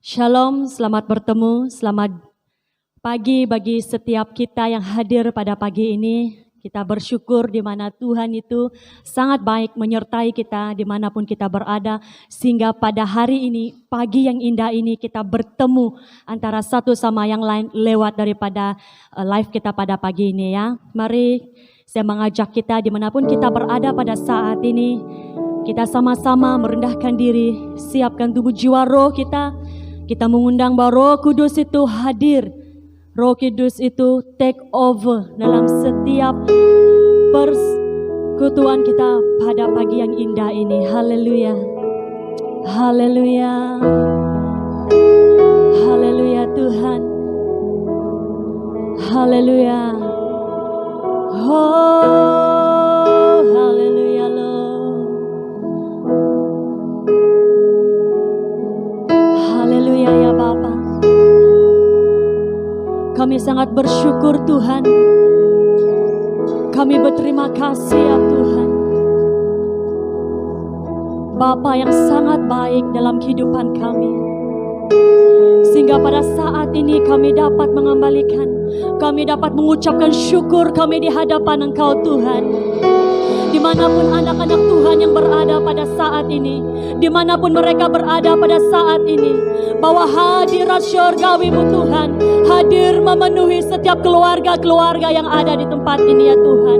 Shalom, selamat bertemu, selamat pagi bagi setiap kita yang hadir pada pagi ini. Kita bersyukur di mana Tuhan itu sangat baik menyertai kita dimanapun kita berada. Sehingga pada hari ini, pagi yang indah ini kita bertemu antara satu sama yang lain lewat daripada live kita pada pagi ini ya. Mari saya mengajak kita dimanapun kita berada pada saat ini. Kita sama-sama merendahkan diri, siapkan tubuh jiwa roh kita. Kita mengundang bahwa Roh Kudus itu hadir. Roh Kudus itu take over dalam setiap persekutuan kita pada pagi yang indah ini. Haleluya. Haleluya. Haleluya Tuhan. Haleluya. Oh, haleluya Lord. Haleluya ya Bapa. Kami sangat bersyukur Tuhan. Kami berterima kasih ya Tuhan. Bapa yang sangat baik dalam kehidupan kami. Sehingga pada saat ini kami dapat mengembalikan, kami dapat mengucapkan syukur kami di hadapan Engkau Tuhan. Dimanapun anak-anak Tuhan yang berada pada saat ini, dimanapun mereka berada pada saat ini, bahwa hadirat syurgawi-Mu Tuhan hadir memenuhi setiap keluarga-keluarga yang ada di tempat ini ya Tuhan.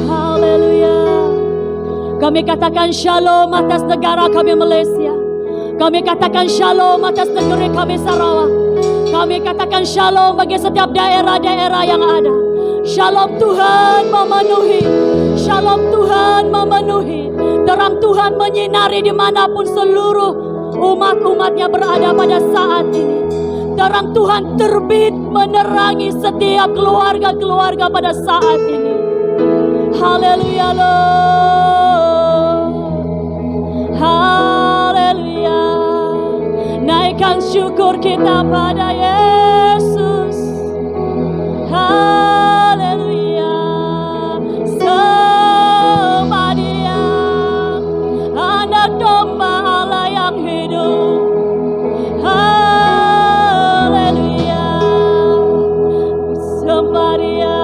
Haleluya. Kami katakan shalom atas negara kami Malaysia. Kami katakan shalom atas negeri kami Sarawak. Kami katakan shalom bagi setiap daerah-daerah yang ada. Shalom Tuhan memenuhi. Shalom Tuhan memenuhi. Terang Tuhan menyinari dimanapun seluruh umat-umatnya berada pada saat ini. Terang Tuhan terbit menerangi setiap keluarga-keluarga pada saat ini. Haleluya Lord. Haleluya. Naikkan syukur kita pada Yesus. Haleluya. Sembah Dia, Anak domba Allah yang hidup. Haleluya. Sembah Dia.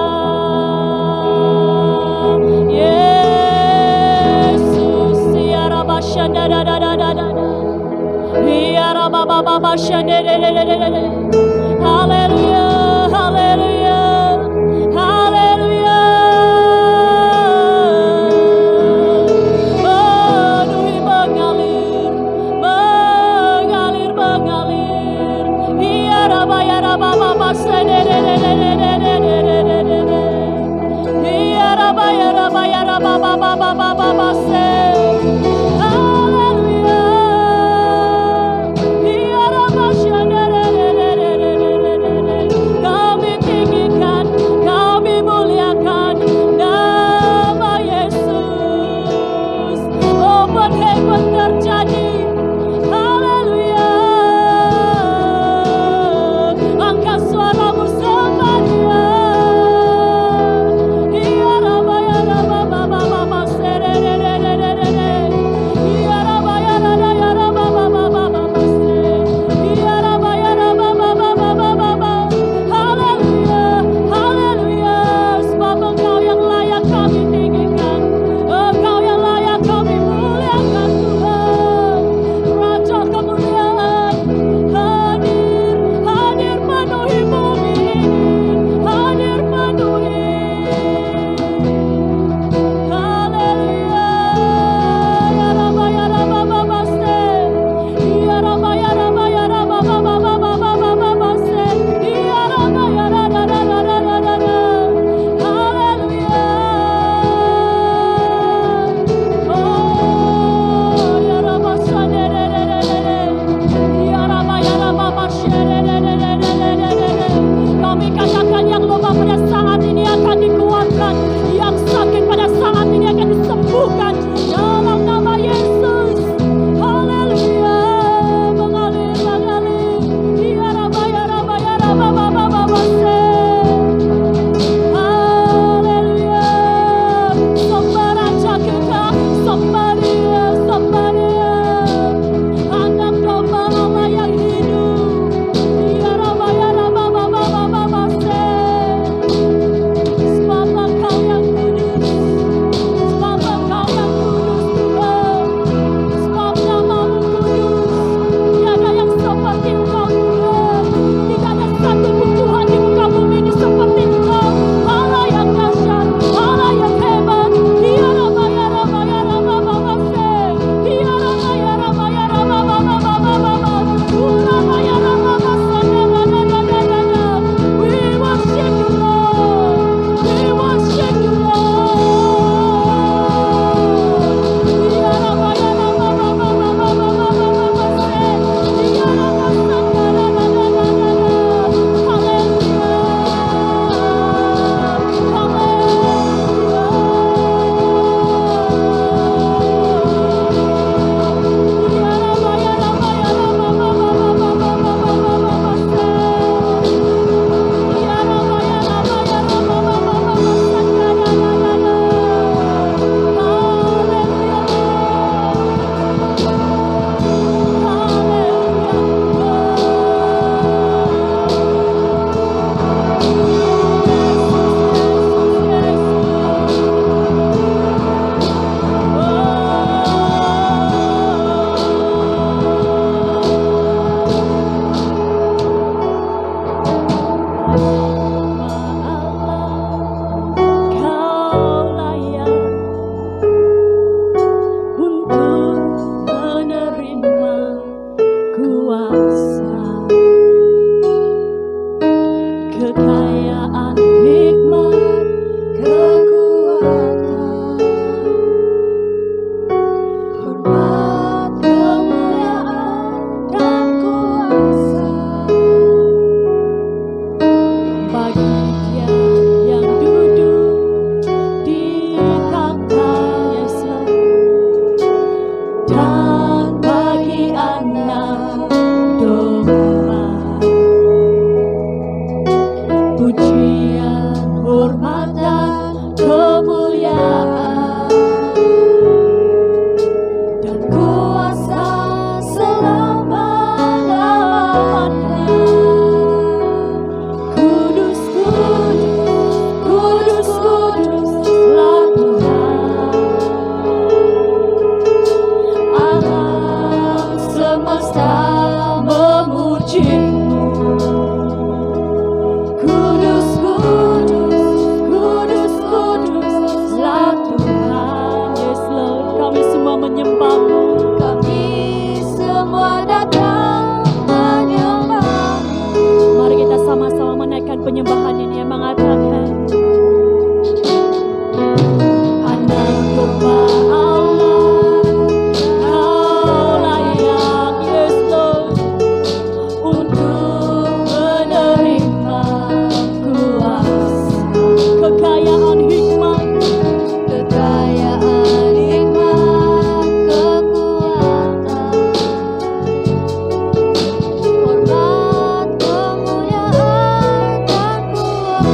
Yesus, ya Rabba shanda da da da da da. Ya Rabba baba shanda da da da da da. Haleluya. Haleluya. Haleluya. Menuhi mengalir, mengalir, mengalir. Ya Rabba baba shanda da da da da da da da da. Ya Rabba baba baba shanda. Engkau yang layak kami tinggikan, Engkau yang layak kami muliakan Tuhan. Tuhan bagi anak domba. Pujian, hormat dan kemuliaan dan kuasa selama-lamanya. Kudus, kudus, kudus, kuduslah Tuhan. Alam semesta memuji-Mu. Kudus, kudus, kudus, kuduslah Tuhan. Yes Lord, kami semua menyembah-Mu. Kami semua datang menyembah-Mu. Mari kita sama-sama menaikkan penyembahan ini yang mengatakan, Anak domba Allah, Kau layak, yes Lord, untuk menerima kuasa, kekayaan hikmat, kekayaan hikmat, kekuatan, hormat, kemuliaan, dan kuasa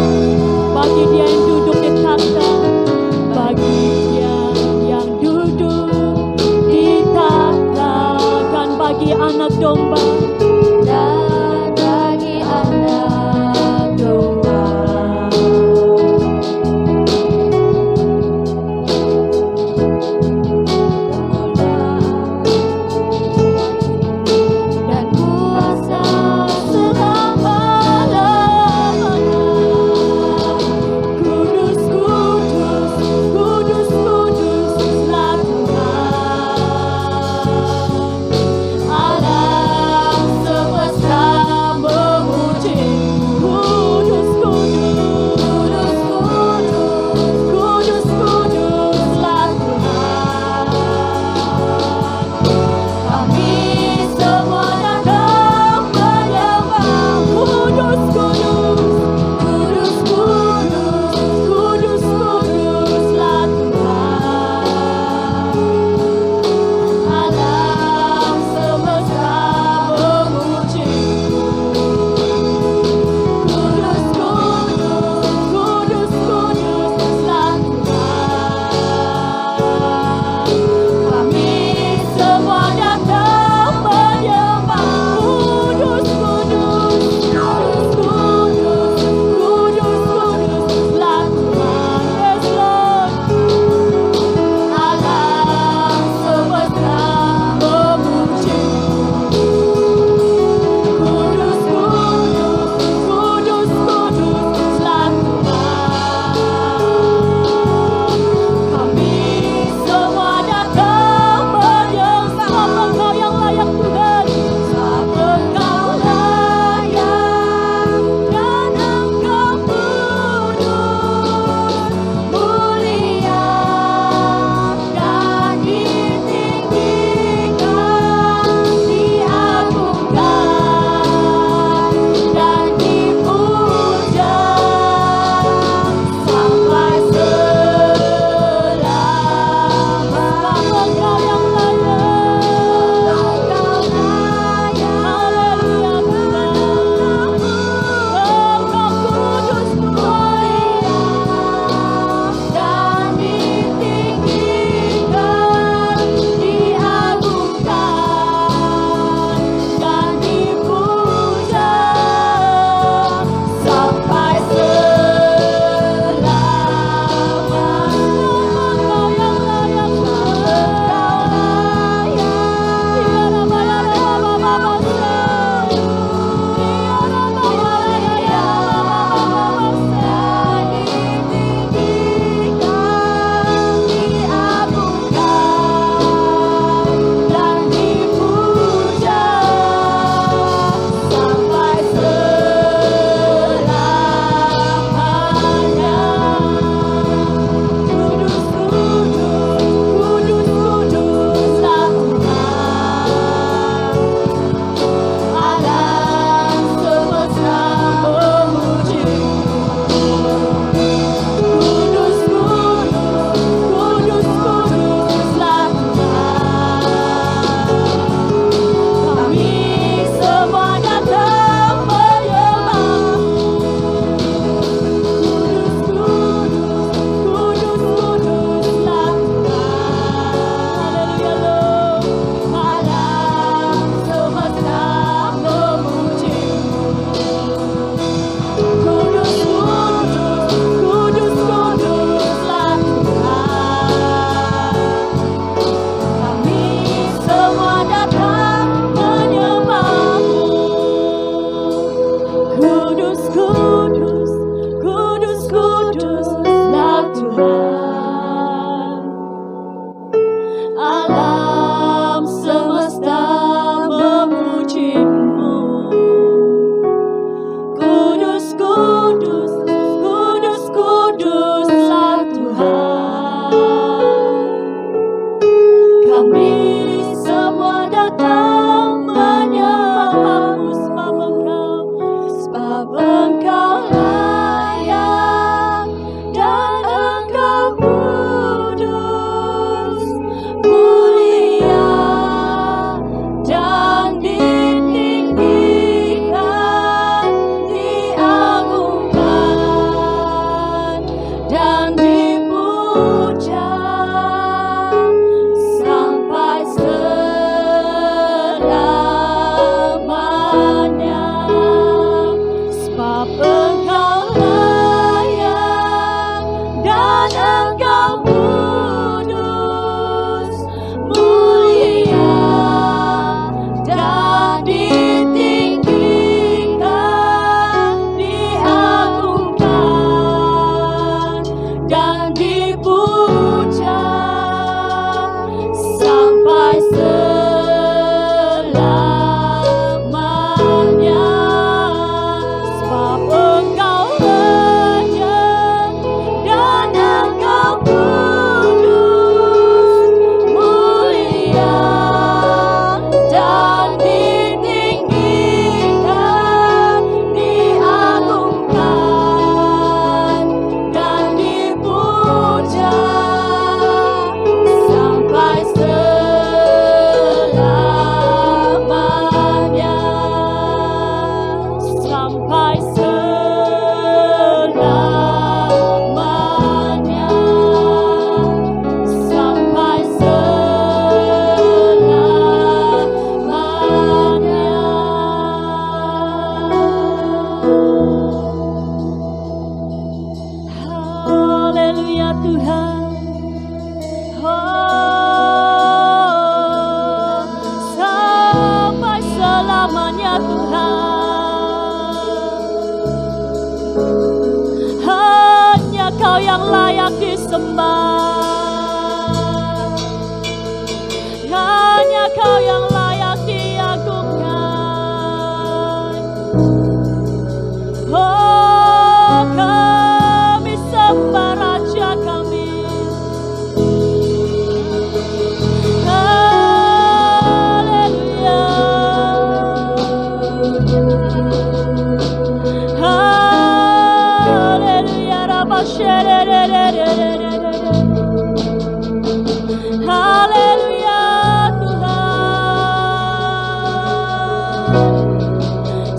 bagi Dia yang duduk di takhta, bagi Dia yang duduk di takhta, dan bagi anak domba, dan bagi anak domba. Dan kuasa selama-lamanya. Kudus, kudus, kudus, kuduslah Tuhan. Alam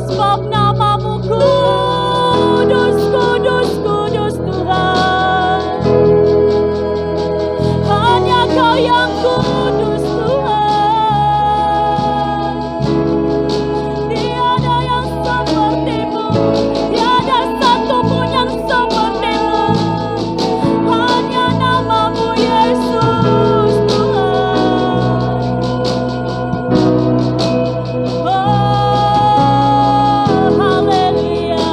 Sebab namamu kudus, kudus, kudus Tuhan. Hanya Kau yang kudus Tuhan. Tiada yang seperti-Mu, tiada satupun yang seperti-Mu. Hanya namamu Yesus Tuhan. Oh, haleluya.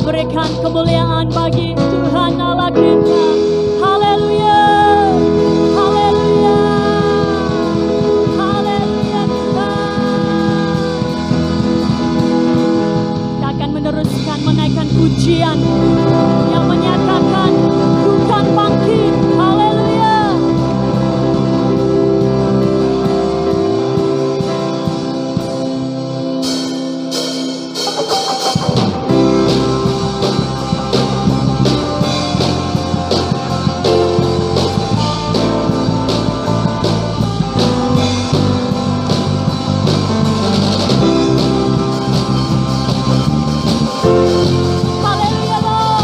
Berikan kemuliaan bagi Tuhan Allah kita. Haleluya. Haleluya. Haleluya Tuhan. Kita akan meneruskan menaikkan pujian yang menyatakan Tuhan bangkit. Haleluya. Haleluya Lord.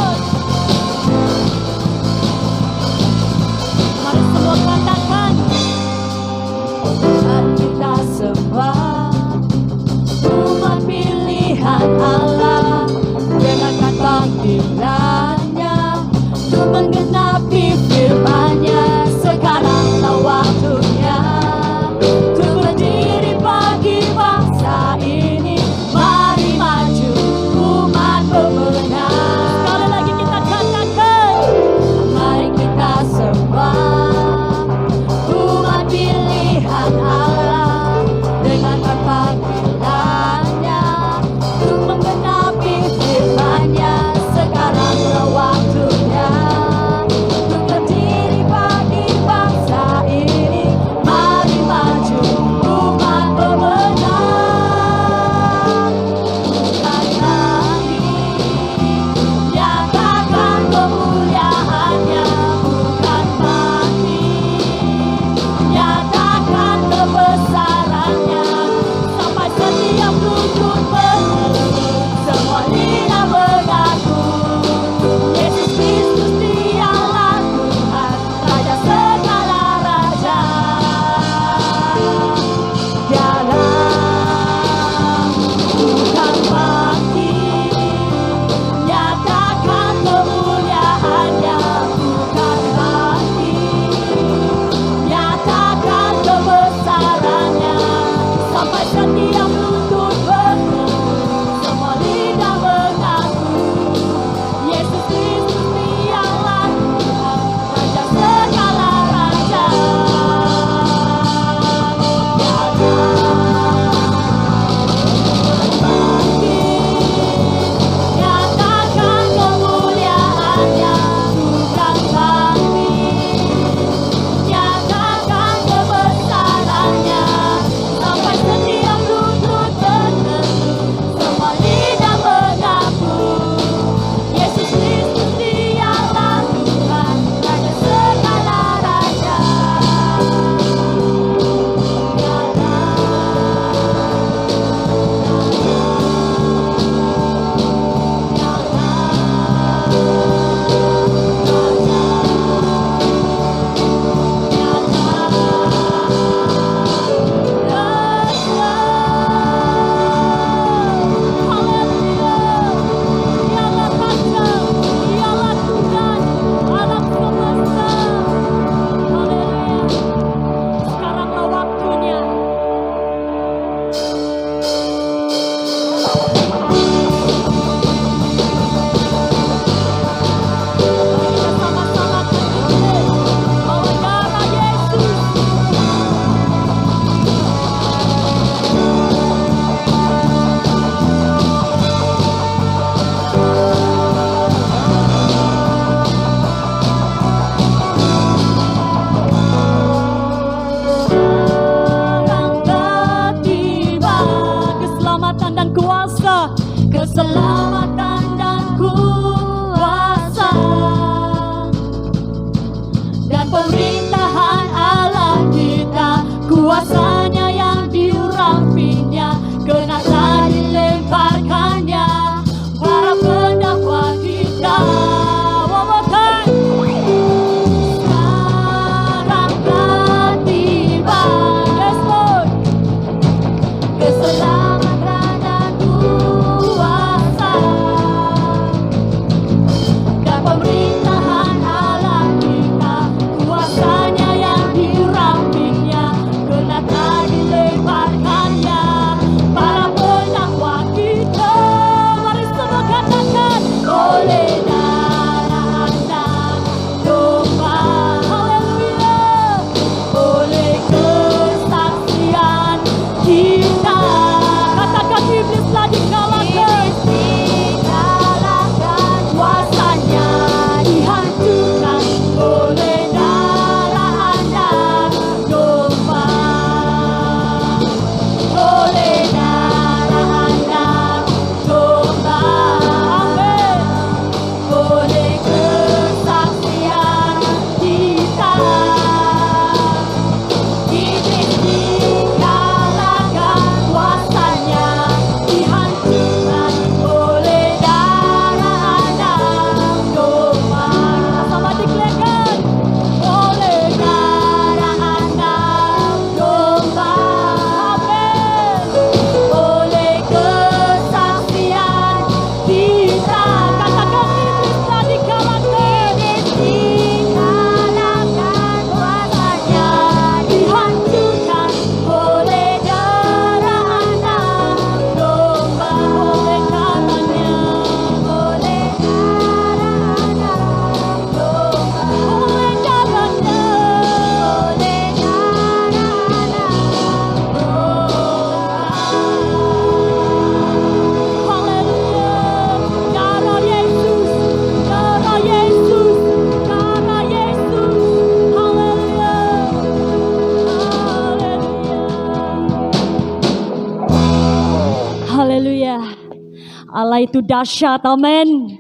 Allah itu dahsyat, amin.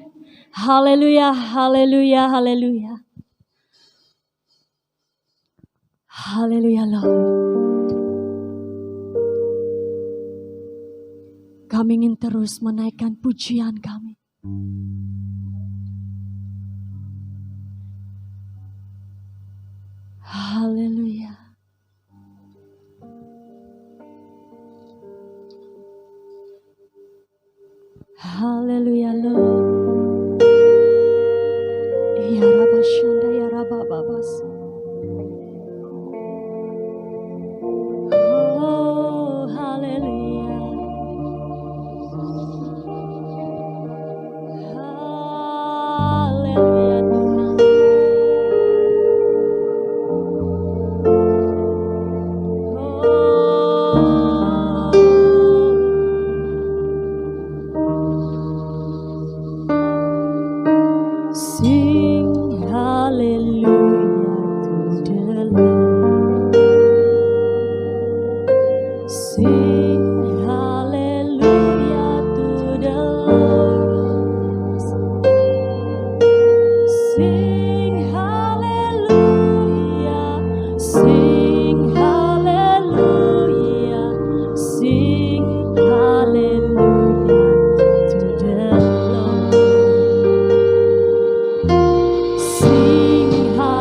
Haleluya, haleluya, haleluya. Haleluya Lord. Kami ingin terus menaikkan pujian kami. Haleluya. Haleluya Lord. Ya Rabba Shanda ya Rabba Babas. Oh haleluya. Haleluya Tuhan. Sing hallelujah to the Lord. Sing hallelujah to the Lord. Sing hallelujah. Sing hallelujah. Sing hallelujah to the Lord. Sing hallelujah.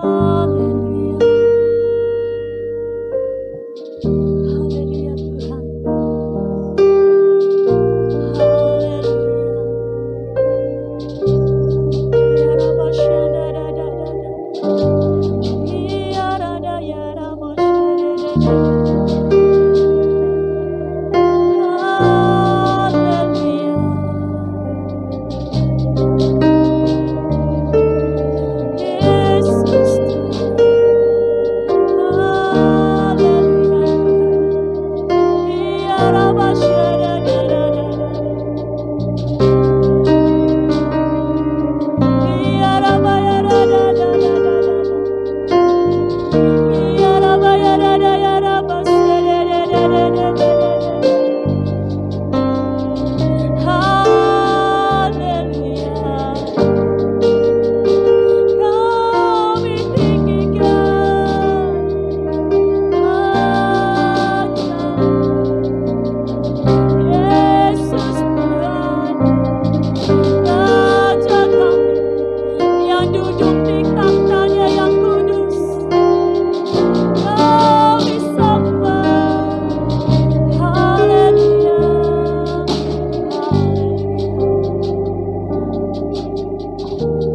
Haleluya Tuhan.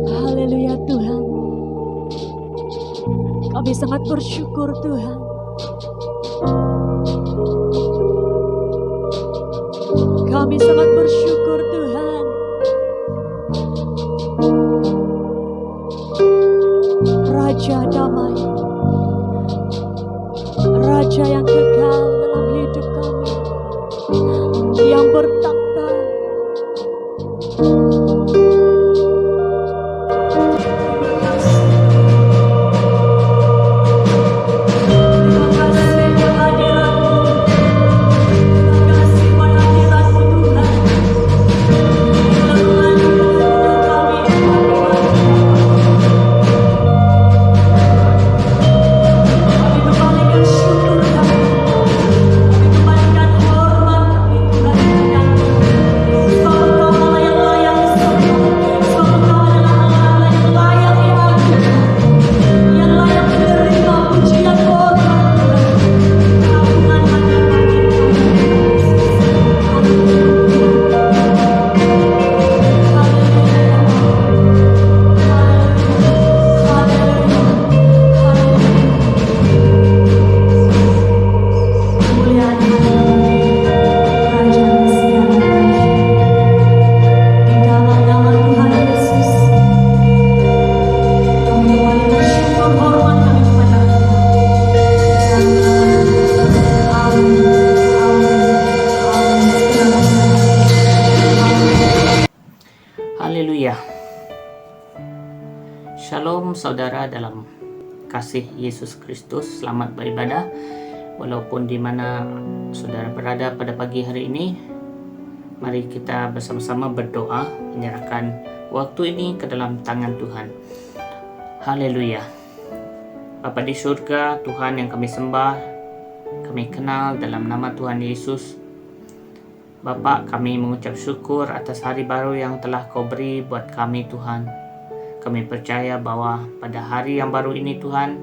Haleluya Tuhan. Kami sangat bersyukur Tuhan. Kami sangat bersyukur Tuhan. Raja damai, Raja yang kekal dalam hidup kami, yang bertakhta. Haleluya. Shalom saudara dalam kasih Yesus Kristus. Selamat beribadah walaupun di mana saudara berada pada pagi hari ini. Mari kita bersama-sama berdoa, menyerahkan waktu ini ke dalam tangan Tuhan. Haleluya. Bapa di surga, Tuhan yang kami sembah, kami kenal dalam nama Tuhan Yesus. Bapa, kami mengucap syukur atas hari baru yang telah Kau beri buat kami Tuhan. Kami percaya bahwa pada hari yang baru ini Tuhan,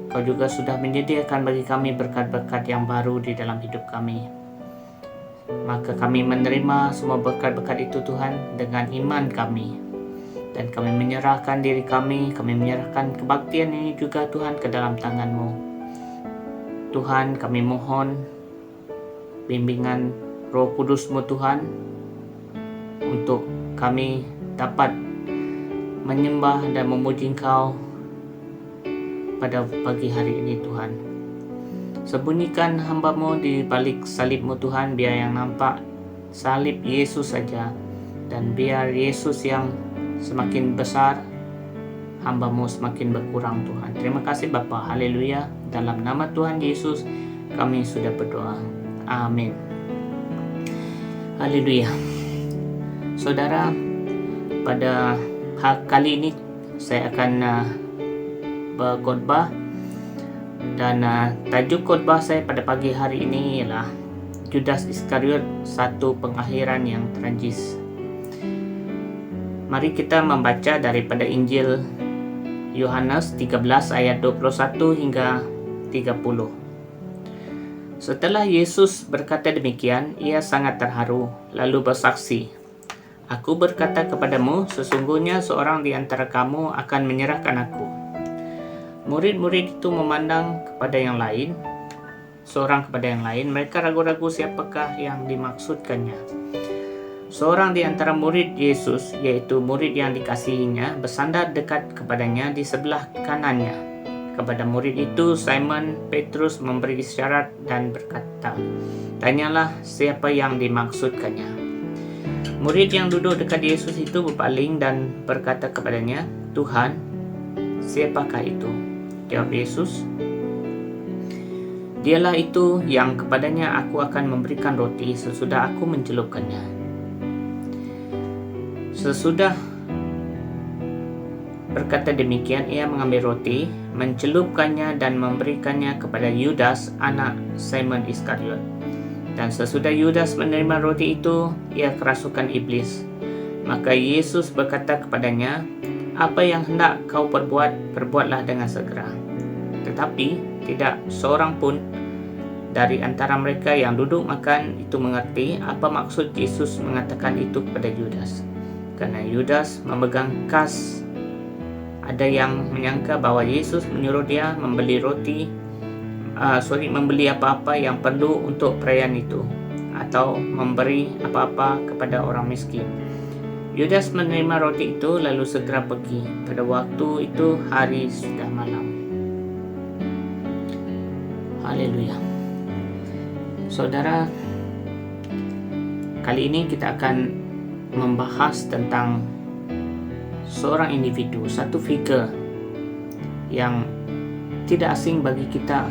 Kau juga sudah menyediakan bagi kami berkat-berkat yang baru di dalam hidup kami. Maka kami menerima semua berkat-berkat itu Tuhan dengan iman kami. Dan kami menyerahkan diri kami menyerahkan kebaktian ini juga Tuhan ke dalam tangan-Mu. Tuhan, kami mohon bimbingan Roh Kudus-Mu Tuhan, untuk kami dapat menyembah dan memuji Engkau pada pagi hari ini Tuhan. Sembunyikan hamba-Mu di balik salib-Mu Tuhan, biar yang nampak salib Yesus saja, dan biar Yesus yang semakin besar, hamba-Mu semakin berkurang Tuhan. Terima kasih Bapa. Haleluya. Dalam nama Tuhan Yesus kami sudah berdoa. Amin. Haleluya. Saudara, pada kali ini saya akan berkhotbah, dan tajuk khotbah saya pada pagi hari ini ialah Judas Iskariot, satu pengakhiran yang tragis. Mari kita membaca daripada Injil Yohanes 13 ayat 21 hingga 30. Setelah Yesus berkata demikian, ia sangat terharu, lalu bersaksi, "Aku berkata kepadamu, sesungguhnya seorang di antara kamu akan menyerahkan aku." Murid-murid itu memandang kepada yang lain, seorang kepada yang lain. Mereka ragu-ragu siapakah yang dimaksudkannya. Seorang di antara murid Yesus, yaitu murid yang dikasihinya, bersandar dekat kepadanya di sebelah kanannya. Kepada murid itu, Simon Petrus memberi isyarat dan berkata, "Tanyalah siapa yang dimaksudkannya." Murid yang duduk dekat Yesus itu berpaling dan berkata kepadanya, "Tuhan, siapakah itu?" Jawab Yesus, "Dialah itu yang kepadanya aku akan memberikan roti sesudah aku mencelupkannya." Sesudah berkata demikian, ia mengambil roti, mencelupkannya dan memberikannya kepada Yudas, anak Simon Iskariot. Dan sesudah Yudas menerima roti itu, ia kerasukan iblis. Maka Yesus berkata kepadanya, "Apa yang hendak kau perbuat, perbuatlah dengan segera." Tetapi tidak seorang pun dari antara mereka yang duduk makan itu mengerti apa maksud Yesus mengatakan itu kepada Yudas. Karena Yudas memegang kas. Ada yang menyangka bahwa Yesus menyuruh dia membeli membeli apa-apa yang perlu untuk perayaan itu, atau memberi apa-apa kepada orang miskin. Yudas menerima roti itu lalu segera pergi. Pada waktu itu hari sudah malam. Haleluya. Saudara, kali ini kita akan membahas tentang seorang individu, satu figur yang tidak asing bagi kita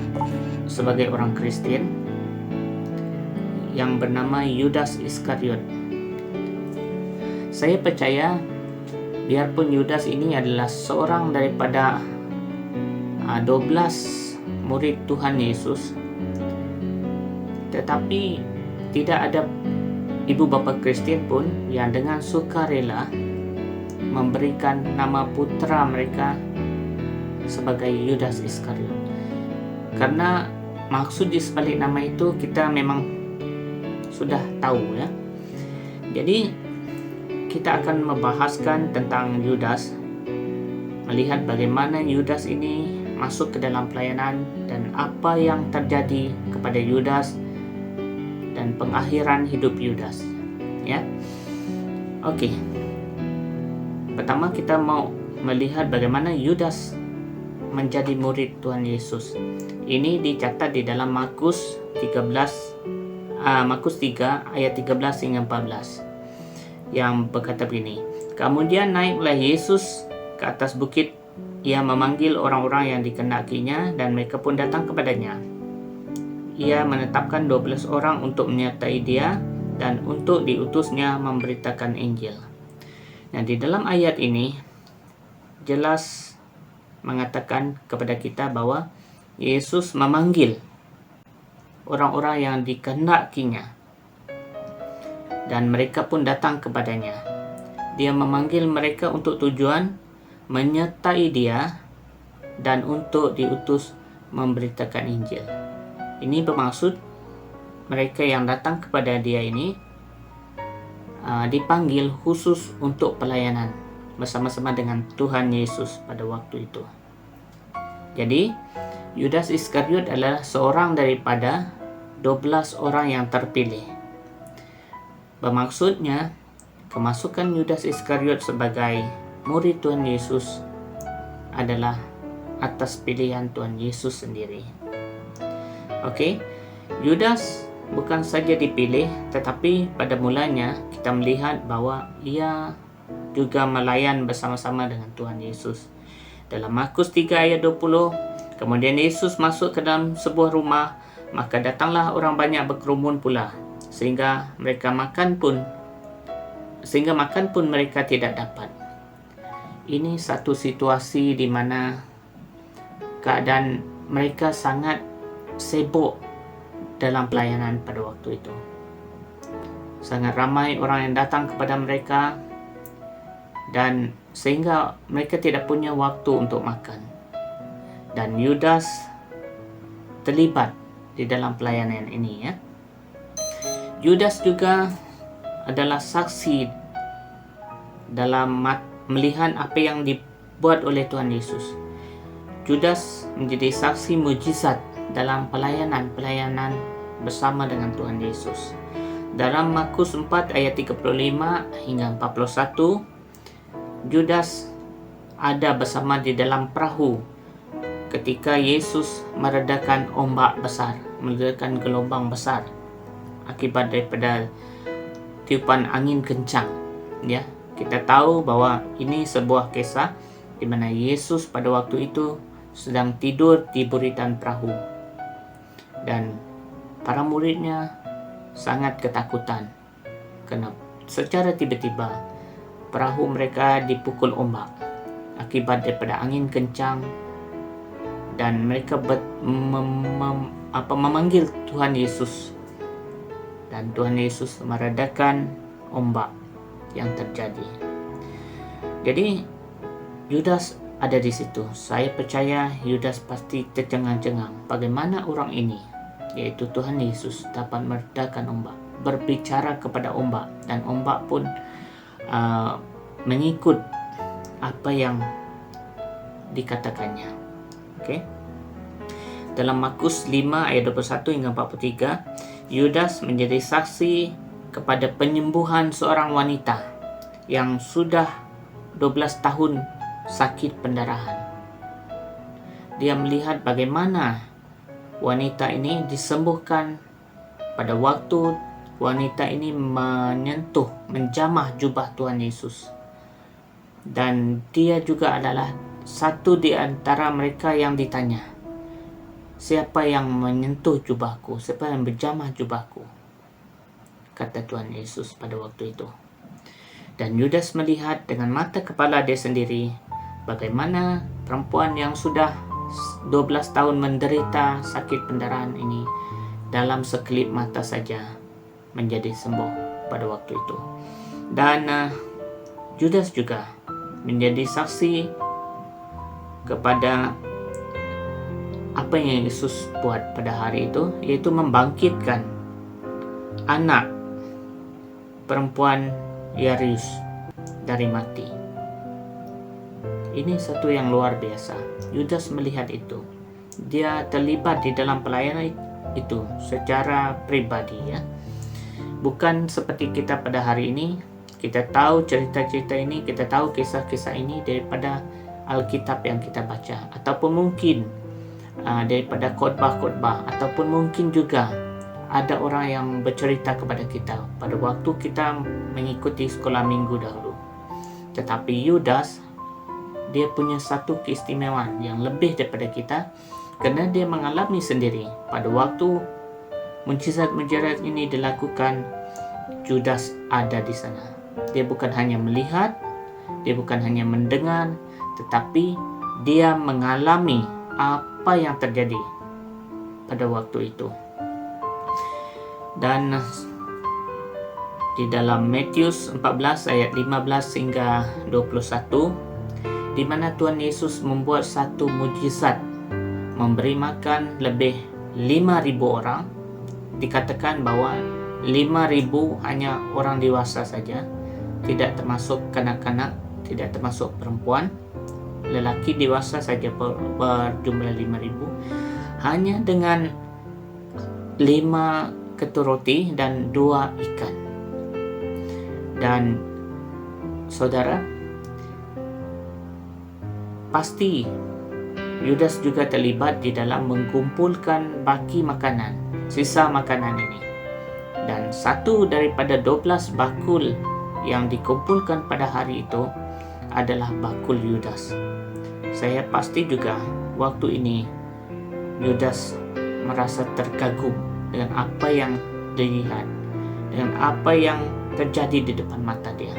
sebagai orang Kristen, yang bernama Yudas Iskariot. Saya percaya biarpun Yudas ini adalah seorang daripada 12 murid Tuhan Yesus, tetapi tidak ada ibu bapa Kristen pun yang dengan sukarela memberikan nama putra mereka sebagai Yudas Iskariot. Karena maksud di sebalik nama itu kita memang sudah tahu, ya. Jadi kita akan membahaskan tentang Yudas, melihat bagaimana Yudas ini masuk ke dalam pelayanan dan apa yang terjadi kepada Yudas dan pengakhiran hidup Yudas, ya. Oke. Pertama kita mau melihat bagaimana Yudas menjadi murid Tuhan Yesus. Ini dicatat di dalam Markus 3 ayat 13 hingga 14, yang berkata begini, "Kemudian naiklah Yesus ke atas bukit. Ia memanggil orang-orang yang dikehendakinya dan mereka pun datang kepadanya. Ia menetapkan 12 orang untuk menyertai dia dan untuk diutusnya memberitakan Injil." Nah, di dalam ayat ini jelas mengatakan kepada kita bahwa Yesus memanggil orang-orang yang dikehendakinya dan mereka pun datang kepadanya. Dia memanggil mereka untuk tujuan menyertai dia dan untuk diutus memberitakan Injil. Ini bermaksud mereka yang datang kepada dia ini dipanggil khusus untuk pelayanan bersama-sama dengan Tuhan Yesus pada waktu itu. Jadi Yudas Iskariot adalah seorang daripada 12 orang yang terpilih. Bermaksudnya kemasukan Yudas Iskariot sebagai murid Tuhan Yesus adalah atas pilihan Tuhan Yesus sendiri. Oke, Yudas bukan saja dipilih, tetapi pada mulanya kita melihat bahwa ia juga melayan bersama-sama dengan Tuhan Yesus. Dalam Markus 3 ayat 20, kemudian Yesus masuk ke dalam sebuah rumah, maka datanglah orang banyak berkerumun pula, sehingga makan pun mereka tidak dapat. Ini satu situasi di mana keadaan mereka sangat sibuk dalam pelayanan pada waktu itu. Sangat ramai orang yang datang kepada mereka dan sehingga mereka tidak punya waktu untuk makan. Dan Yudas terlibat di dalam pelayanan ini ya. Yudas juga adalah saksi dalam melihat apa yang dibuat oleh Tuhan Yesus. Yudas menjadi saksi mujizat dalam pelayanan bersama dengan Tuhan Yesus. Dalam Markus 4 ayat 35 hingga 41, Yudas ada bersama di dalam perahu ketika Yesus meredakan ombak besar, meredakan gelombang besar akibat daripada tiupan angin kencang. Ya, kita tahu bahwa ini sebuah kisah di mana Yesus pada waktu itu sedang tidur di buritan perahu dan para muridnya sangat ketakutan karena secara tiba-tiba perahu mereka dipukul ombak akibat daripada angin kencang, dan mereka memanggil Tuhan Yesus, dan Tuhan Yesus meredakan ombak yang terjadi. Jadi Yudas ada di situ. Saya percaya Yudas pasti tercengang-cengang bagaimana orang ini, yaitu Tuhan Yesus, dapat meredakan ombak, berbicara kepada ombak, dan ombak pun mengikut apa yang dikatakannya. Okay? Dalam Markus 5 ayat 21 hingga 43, Yudas menjadi saksi kepada penyembuhan seorang wanita yang sudah 12 tahun sakit pendarahan. Dia melihat bagaimana wanita ini disembuhkan pada waktu wanita ini menjamah jubah Tuhan Yesus. Dan dia juga adalah satu di antara mereka yang ditanya, siapa yang menyentuh jubahku, siapa yang berjamah jubahku, kata Tuhan Yesus pada waktu itu. Dan Yudas melihat dengan mata kepala dia sendiri bagaimana perempuan yang sudah 12 tahun menderita sakit pendarahan ini dalam sekelip mata saja menjadi sembuh pada waktu itu. Dan Yudas juga menjadi saksi kepada apa yang Yesus buat pada hari itu, yaitu membangkitkan anak perempuan Yairus dari mati. Ini satu yang luar biasa. Yudas melihat itu. Dia terlibat di dalam pelayanan itu secara pribadi ya. Bukan seperti kita pada hari ini. Kita tahu cerita-cerita ini, kita tahu kisah-kisah ini daripada Alkitab yang kita baca, ataupun mungkin daripada khotbah-khotbah, ataupun mungkin juga ada orang yang bercerita kepada kita pada waktu kita mengikuti sekolah minggu dahulu. Tetapi Yudas, dia punya satu keistimewaan yang lebih daripada kita, kerana dia mengalami sendiri pada waktu mujizat-mujizat ini dilakukan. Yudas ada di sana. Dia bukan hanya melihat, dia bukan hanya mendengar, tetapi dia mengalami apa yang terjadi pada waktu itu. Dan di dalam Matius 14 ayat 15 hingga 21, di mana Tuhan Yesus membuat satu mujizat, memberi makan lebih 5.000 orang. Dikatakan bahwa 5.000 hanya orang dewasa saja, tidak termasuk kanak-kanak, tidak termasuk perempuan. Lelaki dewasa saja berjumlah 5.000, hanya dengan 5 ketur roti dan 2 ikan. Dan saudara, pasti Yudas juga terlibat di dalam mengumpulkan baki makanan, sisa makanan ini. Dan satu daripada 12 bakul yang dikumpulkan pada hari itu adalah bakul Yudas. Saya pasti juga waktu ini Yudas merasa terkagum dengan apa yang dilihat, dengan apa yang terjadi di depan mata dia.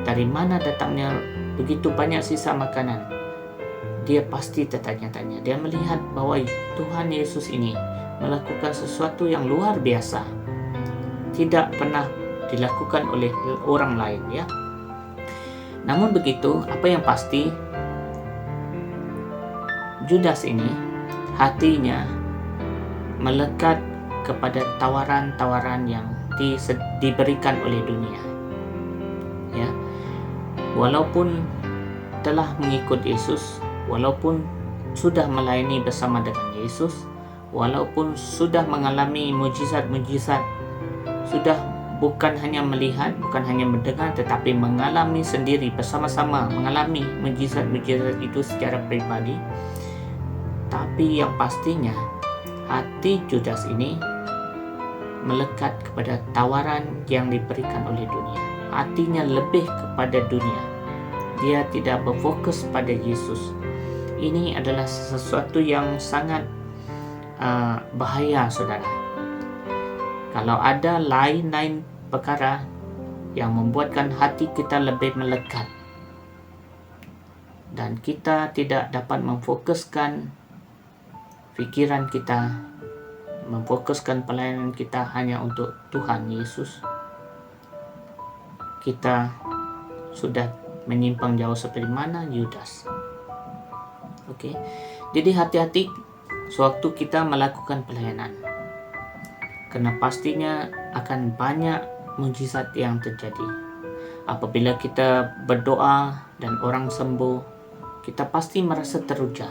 Dari mana datangnya begitu banyak sisa makanan? Dia pasti tertanya-tanya. Dia melihat bahwa Tuhan Yesus ini melakukan sesuatu yang luar biasa, tidak pernah dilakukan oleh orang lain ya. Namun begitu, apa yang pasti, Judas ini hatinya melekat kepada tawaran-tawaran yang diberikan oleh dunia. Ya, walaupun telah mengikut Yesus, walaupun sudah melayani bersama dengan Yesus, walaupun sudah mengalami mujizat-mujizat, sudah bukan hanya melihat, bukan hanya mendengar, tetapi mengalami sendiri, bersama-sama mengalami mujizat-mujizat itu secara pribadi. Tapi yang pastinya hati Judas ini melekat kepada tawaran yang diberikan oleh dunia. Hatinya lebih kepada dunia. Dia tidak berfokus pada Yesus. Ini adalah sesuatu yang sangat bahaya, saudara. Kalau ada lain-lain perkara yang membuatkan hati kita lebih melekat dan kita tidak dapat memfokuskan pikiran kita, memfokuskan pelayanan kita hanya untuk Tuhan Yesus, kita sudah menyimpang jauh seperti mana Yudas. Oke. Jadi hati-hati sewaktu kita melakukan pelayanan, karena pastinya akan banyak mujizat yang terjadi. Apabila kita berdoa dan orang sembuh, kita pasti merasa teruja.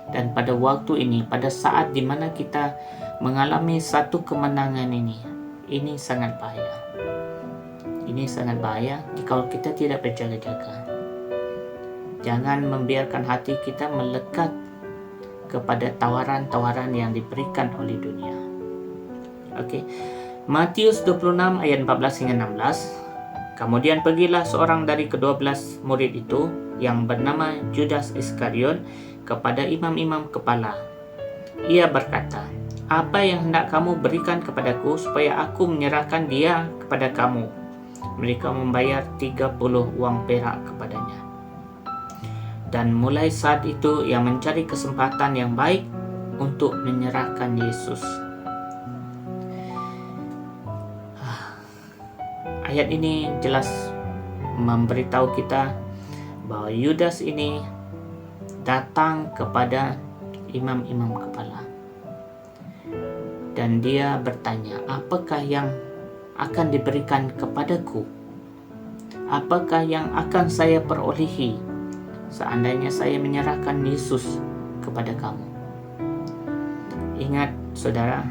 Dan pada waktu ini, pada saat di mana kita mengalami satu kemenangan ini sangat bahaya. Ini sangat bahaya jika kita tidak berjaga-jaga. Jangan membiarkan hati kita melekat kepada tawaran-tawaran yang diberikan oleh dunia. Oke. Matius 26 ayat 14 hingga 16. Kemudian pergilah seorang dari ke-12 murid itu yang bernama Judas Iskariot kepada imam-imam kepala. Ia berkata, "Apa yang hendak kamu berikan kepadaku supaya aku menyerahkan dia kepada kamu?" Mereka membayar 30 uang perak kepadanya. Dan mulai saat itu ia mencari kesempatan yang baik untuk menyerahkan Yesus. Ayat ini jelas memberitahu kita bahwa Yudas ini datang kepada imam-imam kepala dan dia bertanya, apakah yang akan diberikan kepadaku? Apakah yang akan saya perolehi seandainya saya menyerahkan Yesus kepada kamu? Ingat saudara,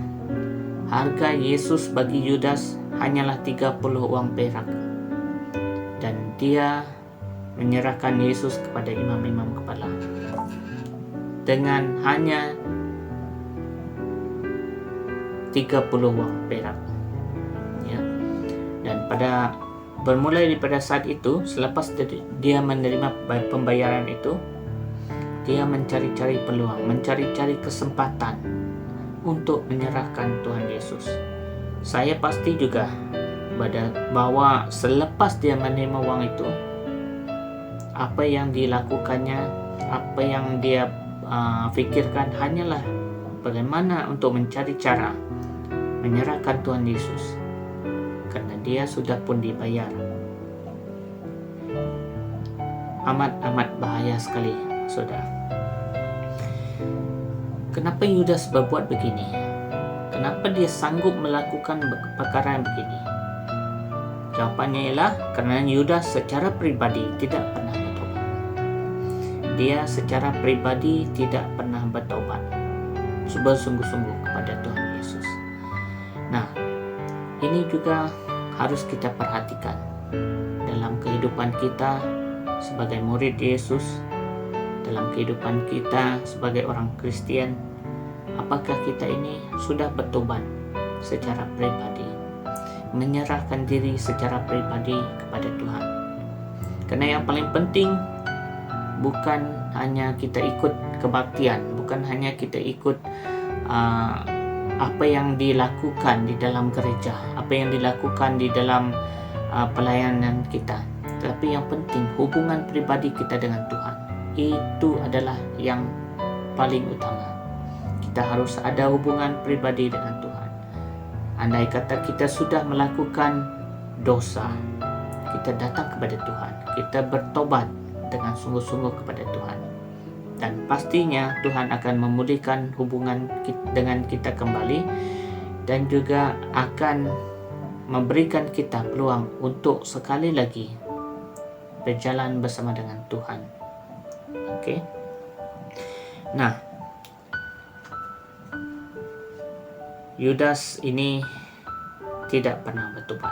harga Yesus bagi Yudas hanyalah 30 uang perak, dan dia menyerahkan Yesus kepada imam-imam kepala dengan hanya 30 uang perak. Ya. Dan bermulai daripada saat itu, selepas dia menerima pembayaran itu, dia mencari-cari peluang, mencari-cari kesempatan untuk menyerahkan Tuhan Yesus. Saya pasti juga bahwa selepas dia menerima uang itu, apa yang dilakukannya, apa yang dia fikirkan hanyalah bagaimana untuk mencari cara menyerahkan Tuhan Yesus, karena dia sudah pun dibayar. Amat bahaya sekali, saudara. Kenapa Yudas berbuat begini? Kenapa dia sanggup melakukan perkara yang begini? Jawabannya ialah karena Yudas secara pribadi tidak pernah bertobat. Dia secara pribadi tidak pernah bertobat bersungguh-sungguh kepada Tuhan Yesus. Nah, ini juga harus kita perhatikan dalam kehidupan kita sebagai murid Yesus, dalam kehidupan kita sebagai orang Kristen. Apakah kita ini sudah bertobat secara pribadi, menyerahkan diri secara pribadi kepada Tuhan? Karena yang paling penting bukan hanya kita ikut kebaktian, bukan hanya kita ikut apa yang dilakukan di dalam gereja, apa yang dilakukan di dalam pelayanan kita, tapi yang penting hubungan pribadi kita dengan Tuhan. Itu adalah yang paling utama. Kita harus ada hubungan pribadi dengan Tuhan. Andai kata kita sudah melakukan dosa, kita datang kepada Tuhan, kita bertobat dengan sungguh-sungguh kepada Tuhan. Dan pastinya Tuhan akan memulihkan hubungan dengan kita kembali, dan juga akan memberikan kita peluang untuk sekali lagi berjalan bersama dengan Tuhan. Oke. Nah, Yudas ini tidak pernah bertobat.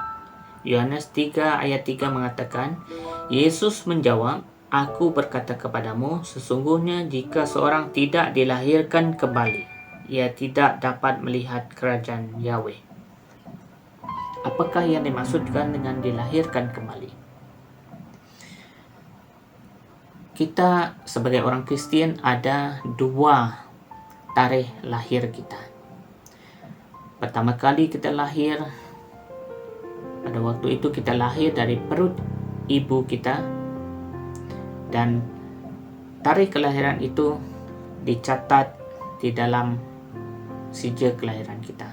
Yohanes 3 ayat 3 mengatakan, Yesus menjawab, Aku berkata kepadamu, sesungguhnya jika seorang tidak dilahirkan kembali, ia tidak dapat melihat kerajaan Yahweh. Apakah yang dimaksudkan dengan dilahirkan kembali? Kita sebagai orang Kristen ada dua tarikh lahir kita. Pertama kali kita lahir, pada waktu itu kita lahir dari perut ibu kita, dan tarikh kelahiran itu dicatat di dalam sijil kelahiran kita.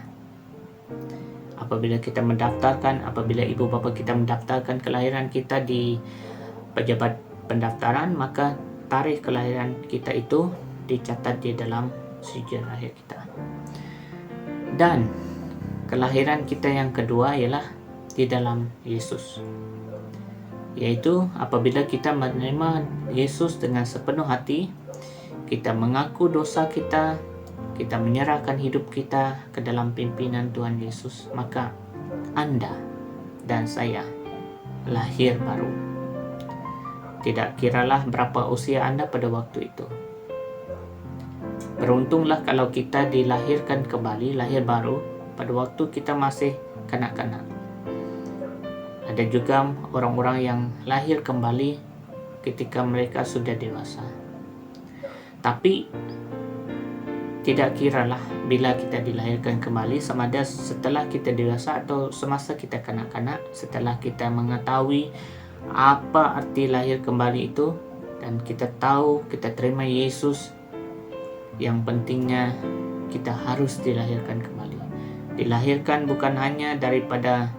Apabila ibu bapa kita mendaftarkan kelahiran kita di pejabat pendaftaran, maka tarikh kelahiran kita itu dicatat di dalam sijil lahir kita. Dan kelahiran kita yang kedua ialah di dalam Yesus, yaitu apabila kita menerima Yesus dengan sepenuh hati, kita mengaku dosa kita, kita menyerahkan hidup kita ke dalam pimpinan Tuhan Yesus, maka Anda dan saya lahir baru. Tidak kiralah berapa usia Anda pada waktu itu. Beruntunglah kalau kita dilahirkan kembali, lahir baru, pada waktu kita masih kanak-kanak. Ada juga orang-orang yang lahir kembali ketika mereka sudah dewasa. Tapi tidak kiralah bila kita dilahirkan kembali, sama ada setelah kita dewasa atau semasa kita kanak-kanak, setelah kita mengetahui apa arti lahir kembali itu, dan kita tahu, kita terima Yesus, yang pentingnya kita harus dilahirkan kembali. Dilahirkan bukan hanya daripada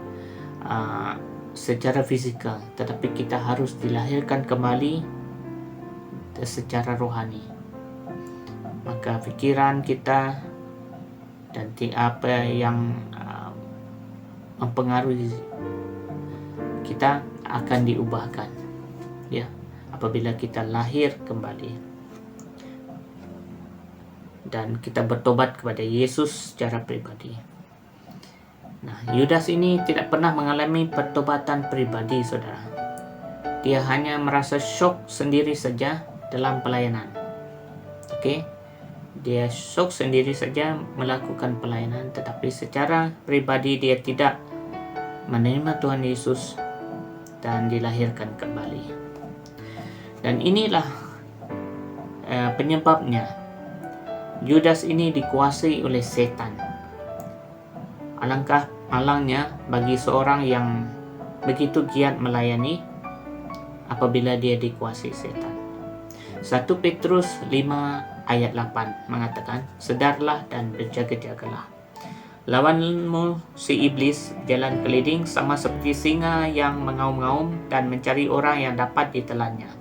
secara fisikal, tetapi kita harus dilahirkan kembali secara rohani. Maka pikiran kita dan apa yang mempengaruhi kita akan diubahkan, ya, apabila kita lahir kembali dan kita bertobat kepada Yesus secara pribadi. Nah, Yudas ini tidak pernah mengalami pertobatan pribadi, saudara. Dia hanya merasa syok sendiri saja dalam pelayanan. Oke, dia syok sendiri saja melakukan pelayanan, tetapi secara pribadi dia tidak menerima Tuhan Yesus dan dilahirkan kembali. Dan inilah penyebabnya Yudas ini dikuasai oleh setan. Alangkah malangnya bagi seorang yang begitu giat melayani apabila dia dikuasai setan. 1 Petrus 5 ayat 8 mengatakan, Sedarlah dan berjaga-jagalah. Lawanmu si iblis jalan keliling sama seperti singa yang mengaum-ngaum dan mencari orang yang dapat ditelannya.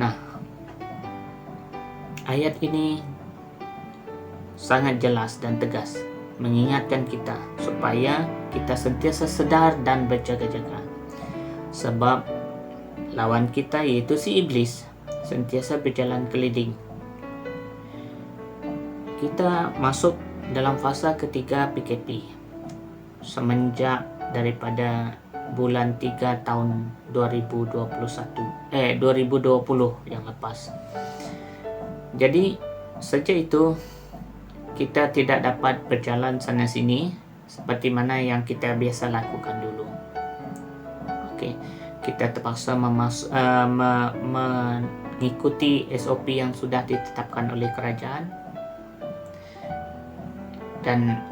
Nah, ayat ini sangat jelas dan tegas mengingatkan kita supaya kita sentiasa sedar dan berjaga-jaga. Sebab lawan kita, yaitu si iblis, sentiasa berjalan keliling. Kita masuk dalam fasa ketiga PKP semenjak daripada bulan 3 tahun 2020 yang lepas. Jadi sejak itu kita tidak dapat berjalan sana sini seperti mana yang kita biasa lakukan dulu. Oke, kita terpaksa mengikuti SOP yang sudah ditetapkan oleh kerajaan, dan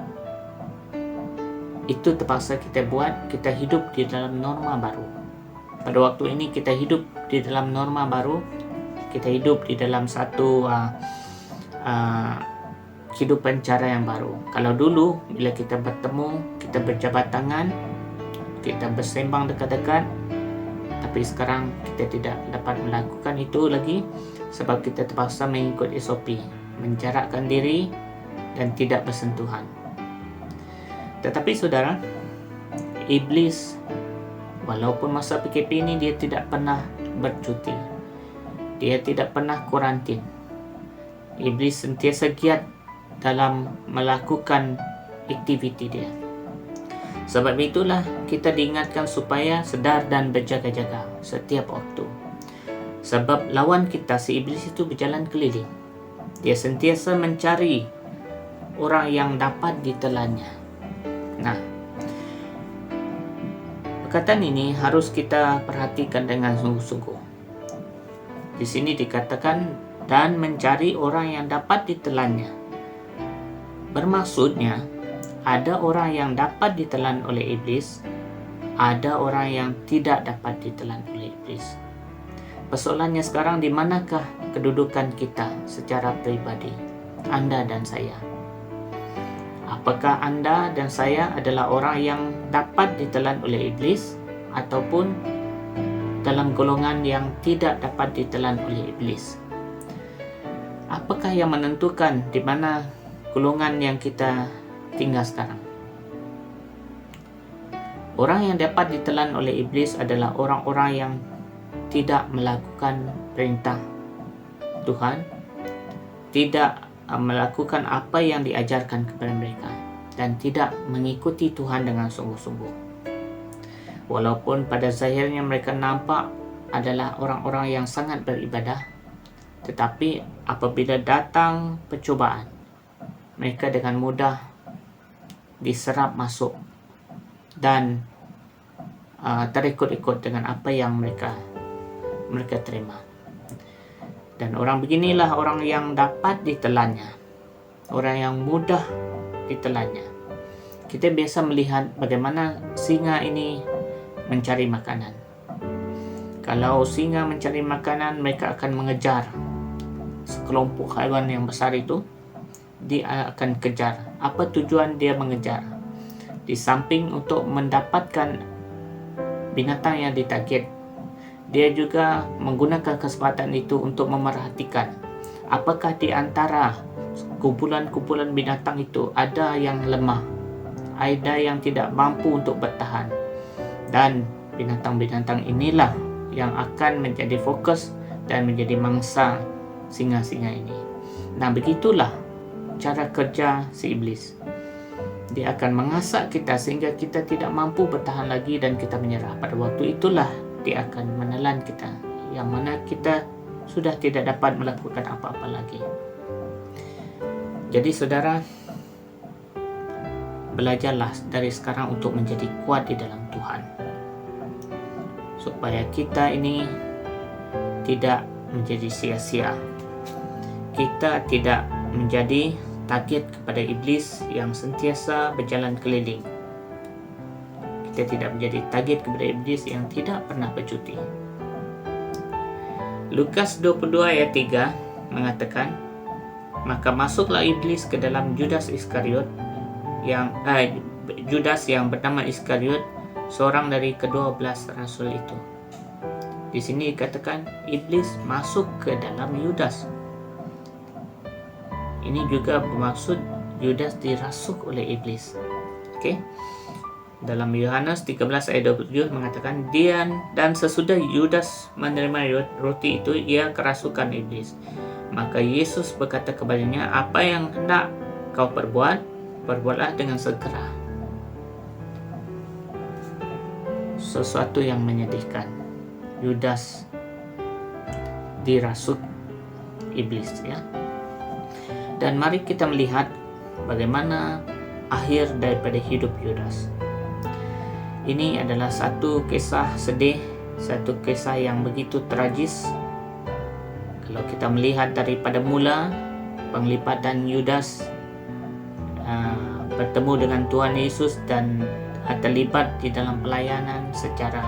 itu terpaksa kita buat. Kita hidup di dalam norma baru. Pada waktu ini kita hidup di dalam norma baru. Kita hidup di dalam satu kehidupan cara yang baru. Kalau dulu bila kita bertemu, kita berjabat tangan, kita bersembang dekat-dekat, tapi sekarang kita tidak dapat melakukan itu lagi sebab kita terpaksa mengikut SOP, menjarakkan diri dan tidak bersentuhan. Tetapi saudara, iblis walaupun masa PKP ini dia tidak pernah bercuti, dia tidak pernah kuarantin. Iblis sentiasa giat dalam melakukan aktiviti dia. Sebab itulah kita diingatkan supaya sedar dan berjaga-jaga setiap waktu. Sebab lawan kita, si iblis itu berjalan keliling. Dia sentiasa mencari orang yang dapat ditelannya. Nah, perkataan ini harus kita perhatikan dengan sungguh-sungguh. Di sini dikatakan dan mencari orang yang dapat ditelannya. Bermaksudnya ada orang yang dapat ditelan oleh iblis, ada orang yang tidak dapat ditelan oleh iblis. Persoalannya sekarang, di manakah kedudukan kita secara pribadi, Anda dan saya? Apakah Anda dan saya adalah orang yang dapat ditelan oleh iblis ataupun dalam golongan yang tidak dapat ditelan oleh iblis? Apakah yang menentukan di mana golongan yang kita tinggal sekarang? Orang yang dapat ditelan oleh iblis adalah orang-orang yang tidak melakukan perintah Tuhan, tidak melakukan apa yang diajarkan kepada mereka, dan tidak mengikuti Tuhan dengan sungguh-sungguh. Walaupun pada zahirnya mereka nampak adalah orang-orang yang sangat beribadah, tetapi apabila datang pencobaan, mereka dengan mudah diserap masuk dan terikut-ikut dengan apa yang mereka terima. Dan orang beginilah orang yang dapat ditelannya, orang yang mudah ditelannya. Kita biasa melihat bagaimana singa ini mencari makanan. Kalau singa mencari makanan, mereka akan mengejar sekelompok haiwan yang besar itu. Dia akan kejar. Apa tujuan dia mengejar? Di samping untuk mendapatkan binatang yang ditarget, dia juga menggunakan kesempatan itu untuk memerhatikan apakah di antara kumpulan-kumpulan binatang itu ada yang lemah, ada yang tidak mampu untuk bertahan. Dan binatang-binatang inilah yang akan menjadi fokus dan menjadi mangsa singa-singa ini. Nah, begitulah cara kerja si iblis. Dia akan mengasak kita sehingga kita tidak mampu bertahan lagi dan kita menyerah. Pada waktu itulah dia akan menelan kita, yang mana kita sudah tidak dapat melakukan apa-apa lagi. Jadi saudara, belajarlah dari sekarang untuk menjadi kuat di dalam Tuhan, supaya kita ini tidak menjadi sia-sia. Kita tidak menjadi target kepada iblis yang sentiasa berjalan keliling. Kita tidak menjadi target kepada iblis yang tidak pernah bercuti. Lukas 22 ayat 3 mengatakan, maka masuklah iblis ke dalam Judas Iskariot Judas yang bernama Iskariot, seorang dari ke-12 rasul itu. Di sini dikatakan iblis masuk ke dalam Yudas. Ini juga bermaksud Yudas dirasuk oleh iblis. Okey. Dalam Yohanes 13 ayat 27 mengatakan, dan sesudah Yudas menerima roti itu, ia kerasukan iblis. Maka Yesus berkata kepadanya, apa yang hendak kau perbuat, perbuatlah dengan segera. Sesuatu yang menyedihkan. Yudas dirasuk iblis, ya. Dan mari kita melihat bagaimana akhir daripada hidup Yudas. Ini adalah satu kisah sedih, satu kisah yang begitu tragis. Kalau kita melihat daripada mula penglipatan Yudas bertemu dengan Tuhan Yesus dan terlibat di dalam pelayanan secara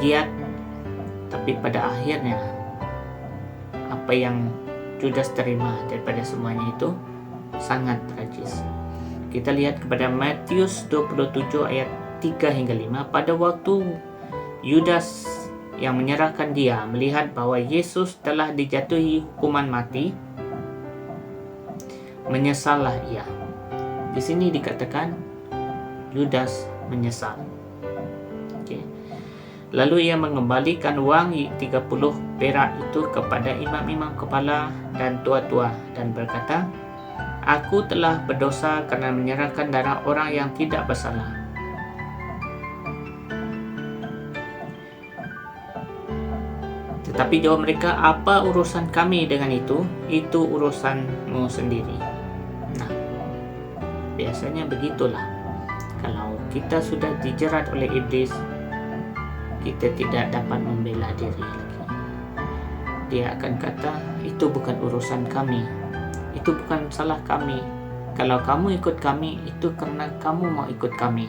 giat, tapi pada akhirnya apa yang Yudas terima daripada semuanya itu sangat tragis. Kita lihat kepada Matius 27 ayat 3 hingga 5, pada waktu Yudas yang menyerahkan dia melihat bahwa Yesus telah dijatuhi hukuman mati, menyesallah ia. Di sini dikatakan Yudas menyesal. Okay. Lalu ia mengembalikan uang 30 perak itu kepada imam-imam kepala dan tua-tua dan berkata, "Aku telah berdosa karena menyerahkan darah orang yang tidak bersalah." Tetapi jawab mereka, "Apa urusan kami dengan itu? Itu urusanmu sendiri." Nah, biasanya begitulah. Kalau kita sudah dijerat oleh iblis, kita tidak dapat membela diri lagi. Dia akan kata, "Itu bukan urusan kami. Itu bukan salah kami. Kalau kamu ikut kami, itu karena kamu mau ikut kami.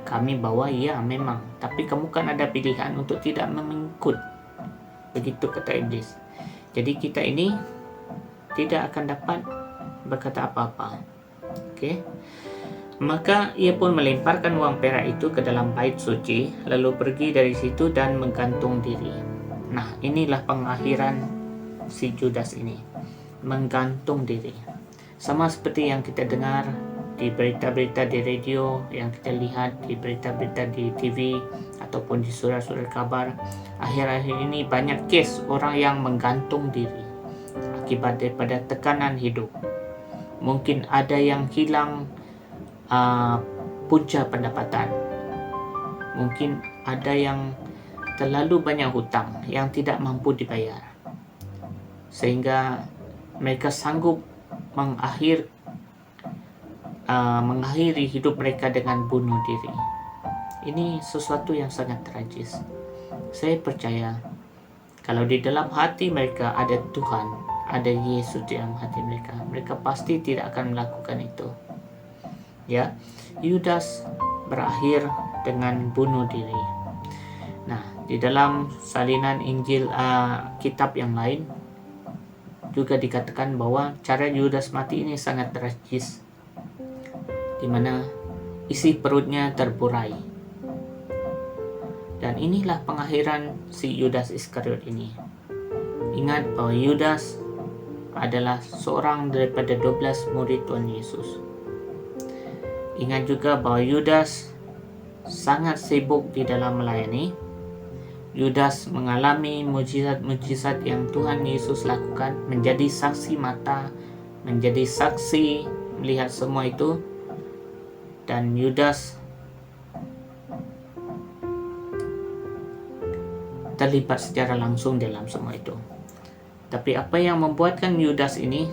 Kami bawa, ya memang, tapi kamu kan ada pilihan untuk tidak mengikut." Begitu kata iblis. Jadi kita ini tidak akan dapat berkata apa-apa. Okey. Maka ia pun melemparkan uang perak itu ke dalam bait suci, lalu pergi dari situ dan menggantung diri. Nah, inilah pengakhiran si Judas ini, menggantung diri. Sama seperti yang kita dengar di berita-berita di radio, yang kita lihat di berita-berita di TV ataupun di surat-surat kabar. Akhir-akhir ini banyak kes orang yang menggantung diri akibat daripada tekanan hidup. Mungkin ada yang hilang punca pendapatan. Mungkin ada yang terlalu banyak hutang yang tidak mampu dibayar, sehingga mereka sanggup mengakhiri hidup mereka dengan bunuh diri. Ini sesuatu yang sangat tragis. Saya percaya kalau di dalam hati mereka ada Tuhan, ada Yesus di dalam hati mereka, mereka pasti tidak akan melakukan itu. Ya, Yudas berakhir dengan bunuh diri. Nah, di dalam salinan Injil kitab yang lain juga dikatakan bahwa cara Yudas mati ini sangat tragis, di mana isi perutnya terburai. Dan inilah pengakhiran si Yudas Iskariot ini. Ingat bahwa Yudas adalah seorang daripada 12 murid Tuhan Yesus. Ingat juga bahwa Yudas sangat sibuk di dalam melayani. Yudas mengalami mujizat-mujizat yang Tuhan Yesus lakukan, menjadi saksi mata, menjadi saksi melihat semua itu. Dan Yudas terlibat secara langsung dalam semua itu. Tapi apa yang membuatkan Yudas ini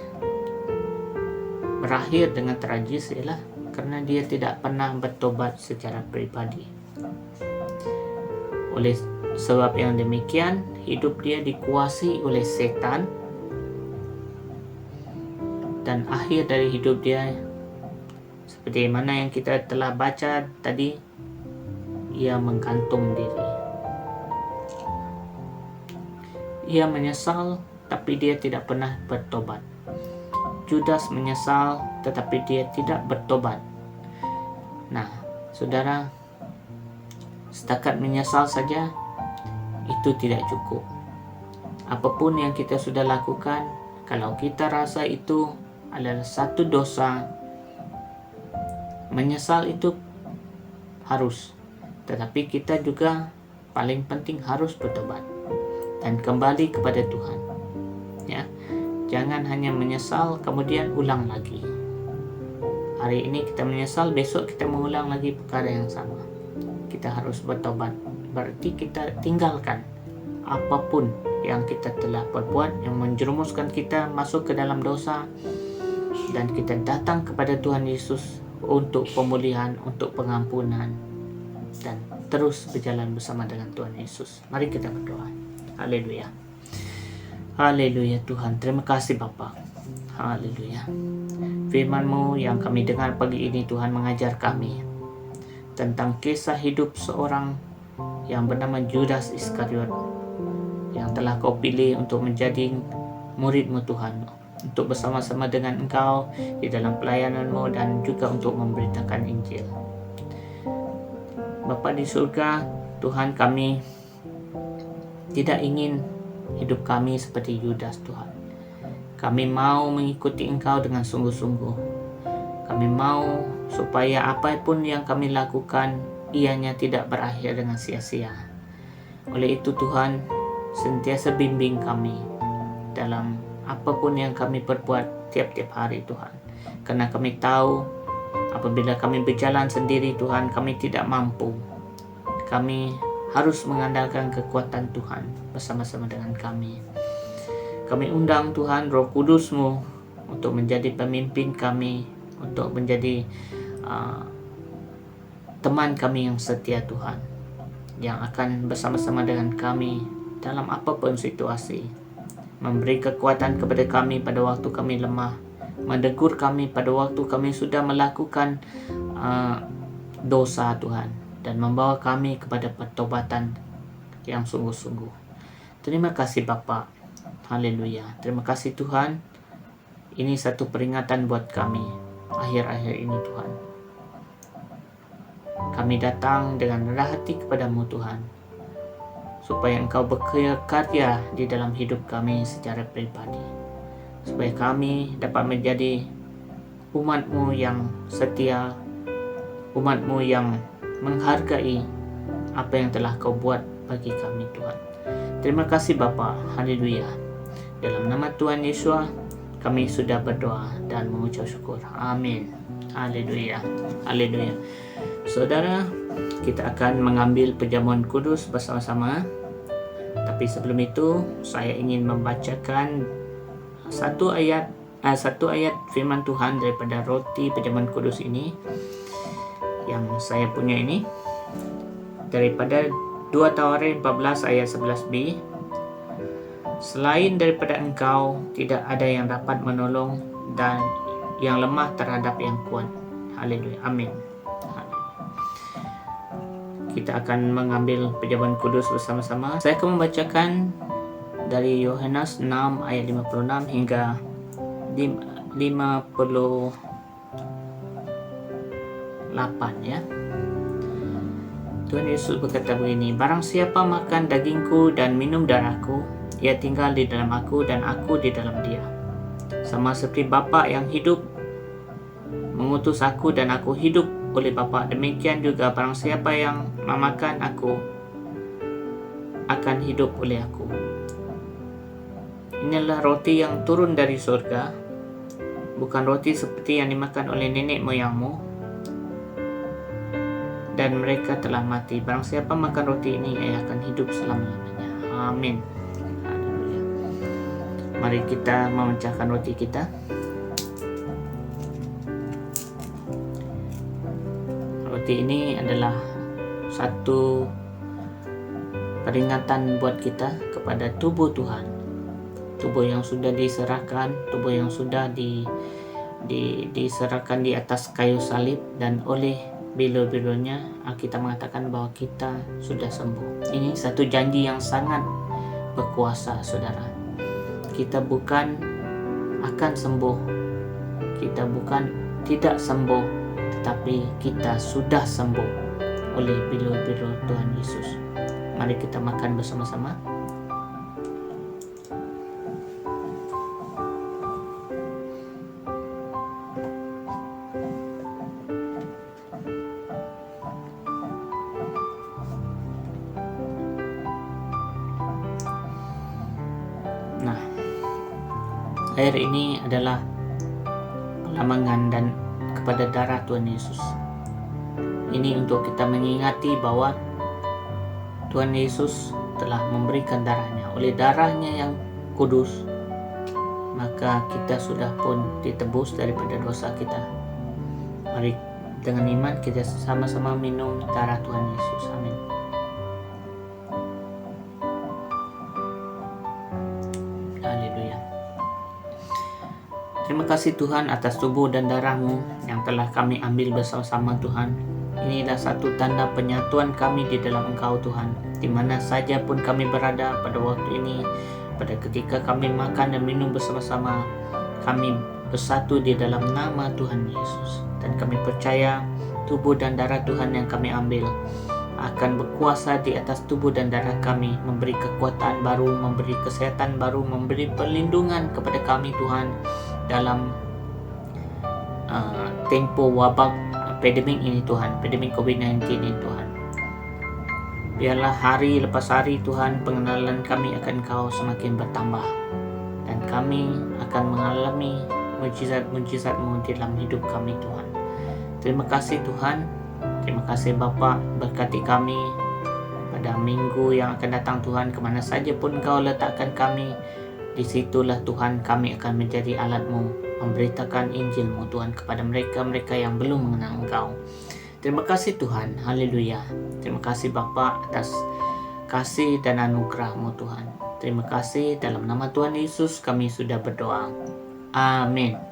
berakhir dengan tragis ialah karena dia tidak pernah bertobat secara pribadi. Oleh sebab yang demikian, hidup dia dikuasai oleh setan, dan akhir dari hidup dia seperti mana yang kita telah baca tadi, ia menggantung diri. Ia menyesal, tapi dia tidak pernah bertobat. Judas menyesal, tetapi dia tidak bertobat. Nah, saudara, setakat menyesal saja itu tidak cukup. Apapun yang kita sudah lakukan, kalau kita rasa itu adalah satu dosa, menyesal itu harus. Tetapi kita juga paling penting harus bertobat dan kembali kepada Tuhan. Ya. Jangan hanya menyesal kemudian ulang lagi. Hari ini kita menyesal, besok kita mengulang lagi perkara yang sama. Kita harus bertobat. Berarti kita tinggalkan apapun yang kita telah perbuat yang menjerumuskan kita masuk ke dalam dosa, dan kita datang kepada Tuhan Yesus untuk pemulihan, untuk pengampunan, dan terus berjalan bersama dengan Tuhan Yesus. Mari kita berdoa. Haleluya. Haleluya Tuhan, terima kasih Bapa. Haleluya. Firman-Mu yang kami dengar pagi ini Tuhan mengajar kami tentang kisah hidup seorang yang bernama Judas Iskariot, yang telah Kau pilih untuk menjadi murid-Mu Tuhan, untuk bersama-sama dengan Engkau di dalam pelayanan-Mu dan juga untuk memberitakan Injil. Bapa di surga, Tuhan, kami tidak ingin hidup kami seperti Yudas, Tuhan. Kami mau mengikuti Engkau dengan sungguh-sungguh. Kami mau supaya apapun yang kami lakukan, ianya tidak berakhir dengan sia-sia. Oleh itu Tuhan, sentiasa bimbing kami dalam apapun yang kami perbuat tiap-tiap hari, Tuhan. Karena kami tahu apabila kami berjalan sendiri, Tuhan, kami tidak mampu. Kami harus mengandalkan kekuatan Tuhan bersama-sama dengan kami. Kami undang Tuhan Roh Kudus-Mu untuk menjadi pemimpin kami, untuk menjadi teman kami yang setia, Tuhan, yang akan bersama-sama dengan kami dalam apapun situasi, memberi kekuatan kepada kami pada waktu kami lemah, menegur kami pada waktu kami sudah melakukan dosa, Tuhan, dan membawa kami kepada pertobatan yang sungguh-sungguh. Terima kasih Bapa. Haleluya. Terima kasih Tuhan. Ini satu peringatan buat kami akhir-akhir ini, Tuhan. Kami datang dengan rendah hati kepadamu, Tuhan, supaya Engkau berkarya di dalam hidup kami secara pribadi, supaya kami dapat menjadi umat-Mu yang setia, umat-Mu yang menghargai apa yang telah Kau buat bagi kami, Tuhan. Terima kasih Bapa. Haleluya. Dalam nama Tuhan Yesus kami sudah berdoa dan mengucap syukur. Amin. Haleluya. Haleluya. Saudara, kita akan mengambil perjamuan kudus bersama-sama. Tapi sebelum itu, saya ingin membacakan satu ayat firman Tuhan daripada roti perjamuan kudus ini yang saya punya ini, daripada 2 Tawarin 14 ayat 11b. Selain daripada Engkau, tidak ada yang dapat menolong dan yang lemah terhadap yang kuat. Haleluya. Amin. Kita akan mengambil perjamuan kudus bersama-sama. Saya akan membacakan dari Yohanes 6 ayat 56 hingga 58 ya. Tuhan Yesus berkata begini, barang siapa makan dagingku dan minum darahku, ia tinggal di dalam aku dan aku di dalam dia. Sama seperti Bapa yang hidup mengutus aku dan aku hidup oleh Bapa, demikian juga barang siapa yang memakan aku akan hidup oleh aku. Inilah roti yang turun dari surga, bukan roti seperti yang dimakan oleh nenek moyangmu dan mereka telah mati. Barang siapa makan roti ini, ia akan hidup selama-lamanya. Amin. Haleluya. Mari kita memecahkan roti kita. Roti ini adalah satu peringatan buat kita kepada tubuh Tuhan, tubuh yang sudah diserahkan, tubuh yang sudah diserahkan di atas kayu salib, dan oleh bilur-bilurnya kita mengatakan bahwa kita sudah sembuh. Ini satu janji yang sangat berkuasa, saudara. Kita bukan akan sembuh, kita bukan tidak sembuh, tetapi kita sudah sembuh oleh bilur-bilur Tuhan Yesus. Mari kita makan bersama-sama. Nah, air ini adalah pelamangan dan kepada darah Tuhan Yesus. Ini untuk kita mengingati bahwa Tuhan Yesus telah memberikan darahnya. Oleh darahnya yang kudus, maka kita sudah pun ditebus daripada dosa kita. Mari dengan iman kita sama-sama minum darah Tuhan Yesus. Amin. Haleluya. Terima kasih Tuhan atas tubuh dan darah-Mu yang telah kami ambil bersama-sama, Tuhan. Inilah satu tanda penyatuan kami di dalam Engkau, Tuhan. Di mana saja pun kami berada pada waktu ini, pada ketika kami makan dan minum bersama-sama, kami bersatu di dalam nama Tuhan Yesus. Dan kami percaya tubuh dan darah Tuhan yang kami ambil akan berkuasa di atas tubuh dan darah kami, memberi kekuatan baru, memberi kesehatan baru, memberi perlindungan kepada kami Tuhan dalam tempo wabak pandemik ini Tuhan, pandemik COVID-19 ini Tuhan. Biarlah hari lepas hari Tuhan, pengenalan kami akan Kau semakin bertambah, dan kami akan mengalami mujizat-mujizat-Mu di dalam hidup kami Tuhan. Terima kasih Tuhan, terima kasih Bapa, berkati kami pada minggu yang akan datang Tuhan. Kemana saja pun Kau letakkan kami, disitulah Tuhan kami akan menjadi alat-Mu, memberitakan Injil-Mu Tuhan kepada mereka-mereka yang belum mengenal Engkau. Terima kasih Tuhan, haleluya. Terima kasih Bapa atas kasih dan anugerah-Mu Tuhan. Terima kasih, dalam nama Tuhan Yesus kami sudah berdoa. Amin.